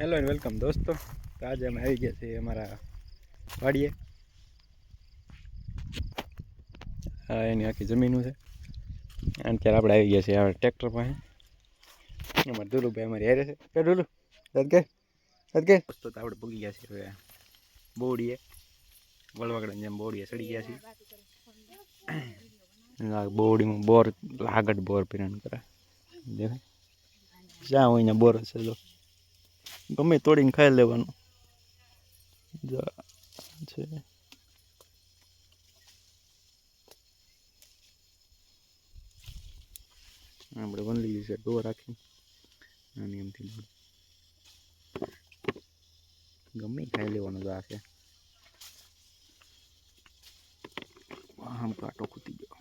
Hello and welcome દોસ્તો. તો આજે અમે આવી ગયા છીએ અમારા વાડીએ. એની આખી જમીનું છે અને ત્યારે આપણે આવી ગયા છીએ આ ટ્રેક્ટર પાસે. એમાં ધુલુભાઈ અમારી હેરે છે. કે ધુલુ કે દોસ્તો તો આપણે પૂગી ગયા છીએ હવે બોડીએ. વળવાગડાની જેમ બોડીએ સડી ગયા છીએ. બોડીમાં બોર આગળ બોર પીરણ કરે જ્યાં હોય ને બોર હશે તો ગમે તોડીને ખાઈ લેવાનું છે. આપણે વનલી છે ડોર રાખી અને એમથી ગમે ખાઈ લેવાનું આ છે. આમ કાંટો ખૂટી ગયો.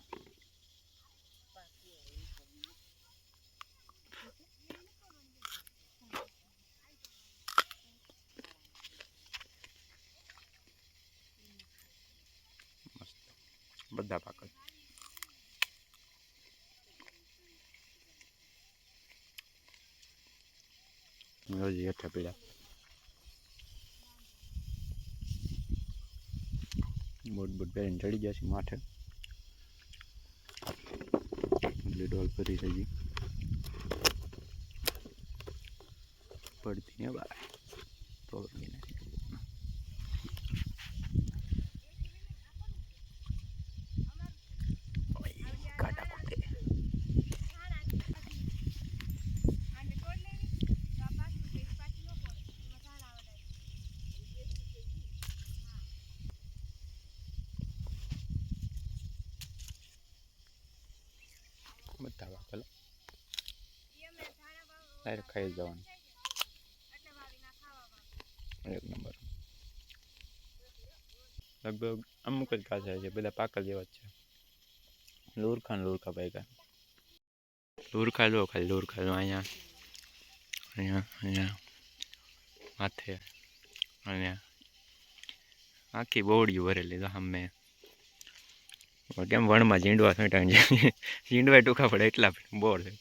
બધા પાકલ હજી હેઠા પીડા બોટ બોટ પહેરીને ચડી ગયા છે માથે. એટલે ડોલ ફરી છે હજી પડતી ને બાય તો બધા વાકેલો ડાયરેક્ટ ખાઈ જવાનું. એક નંબર લગભગ અમુક જ કાચા છે, બધા પાકલ જેવા જ છે. લુરખા ભાઈ લુરખા લો ખાલી લુરખા લો અહીંયા અહીંયા અહીંયા માથે અહીંયા આખી બોડીઓ ભરેલી તો અમે કેમ વણમાં ઝીંડવા છોટા ઝીંડવા ટૂંકા પડે એટલા બોર છે.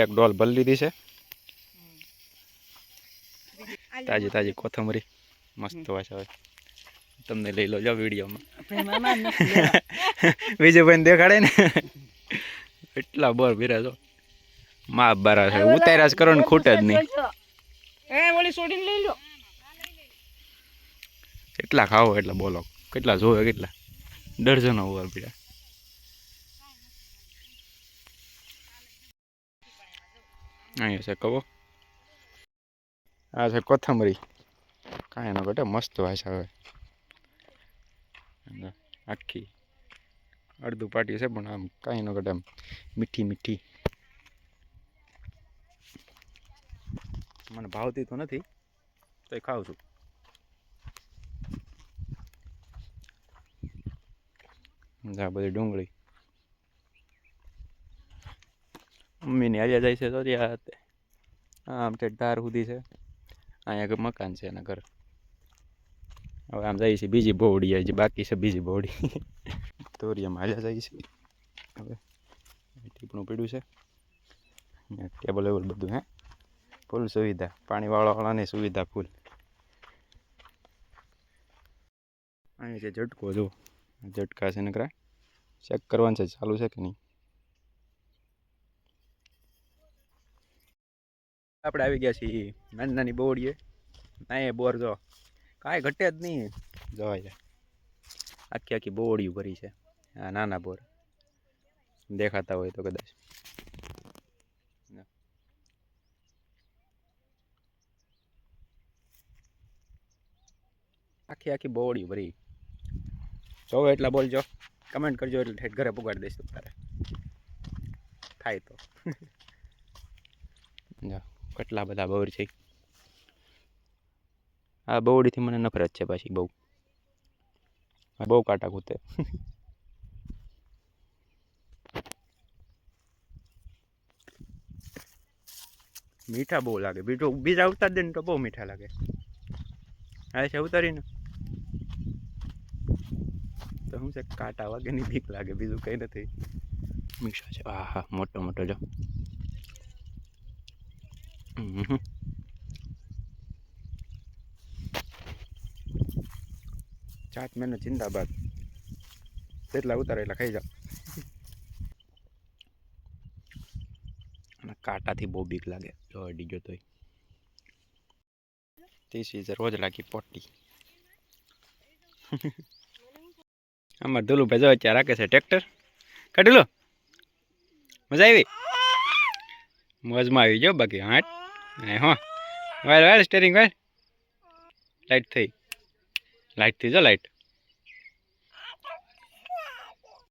એક ડોલ ભરી લીધી છે તાજી તાજી કોથમરી મસ્ત વાસ આવે. તમને લઈ લો જાઓ વિડીયોમાં વિજયભાઈને દેખાડે ને એટલા બોર ભીરા છો માપ બારા છે. ઉતાર્યા જ કરો ને ખૂટે જ નહીં. કેટલા ખાવો એટલા બોલો, કેટલા જોવે કેટલા દર્જનો બોર ભીરા. અહીંયા છે કહો આ છે કોથમરી કાંઈ ન ઘટે મસ્ત વાસ આવે. આખી અડધું પાટી છે પણ આમ કાંઈ ન ઘટે આમ મીઠી મીઠી. મને ભાવતી તો નથી તો ખાઉં છું. આ બધી ડુંગળી મમ્મીની હાલ્યા જાય છે તો ત્યાં આમ તે ધાર સુધી છે. અહીંયા મકાન છે એના ઘર. હવે આમ જાય છે બીજી બોવડી જે બાકી છે બીજી બોવડી તોરિયામાં હાલ્યા જાય છે. હવે ટીપણું પીડ્યું છે ટેબલ વેબલ બધું હે ફૂલ સુવિધા પાણીવાળાની સુવિધા ફૂલ. અહીં છે ઝટકો જો ઝટકા છે નકરા ચેક કરવાનું છે ચાલુ છે કે નહીં. આપણે આવી ગયા છીએ નાની નાની બોડીએ. ના એ બોર જો કાંઈ ઘટે જ નહીં જોવાય આખી આખી બોડીઓ ભરી છે. આ નાના બોર દેખાતા હોય તો કદાચ આખી આખી બોડી ભરી. જોવો એટલા બોલજો, કમેન્ટ કરજો એટલે ઠેઠ ઘરે પુગાડી દઈશું તારે થાય તો. કેટલા બધા બોર છે. આ બોવડીથી મને નફરત છે પાછી બહુ બહુ કાંટા કૂતે. મીઠા બહુ લાગે. બીજા ઉતાર દે ને તો બહુ મીઠા લાગે. હા છે ઉતારીને તો શું છે કાંટા વાગેની બીક લાગે, બીજું કંઈ નથી. મીઠા છે, હા હા, મોટો મોટો જો. ચાટ મેનુ જિંદાબાદ. જેટલા ઉતારે એટલા ખાઈ જાઓ. અને કાંટાથી બહુ બીક લાગે, જો અડી ગયો તોય. ધીસ ઇઝ રોજ લાગી પોટી. અમારે ધોલુભાઈ જો અત્યારે રાખે છે ટ્રેક્ટર. કાઢી લો, મજા આવી, મોજમાં આવી ગયો બાકી. હાટ હા, વાળ વાળ સ્ટેરિંગ વાળ. લાઈટ થઈ, લાઈટ થઈ, જો લાઈટ.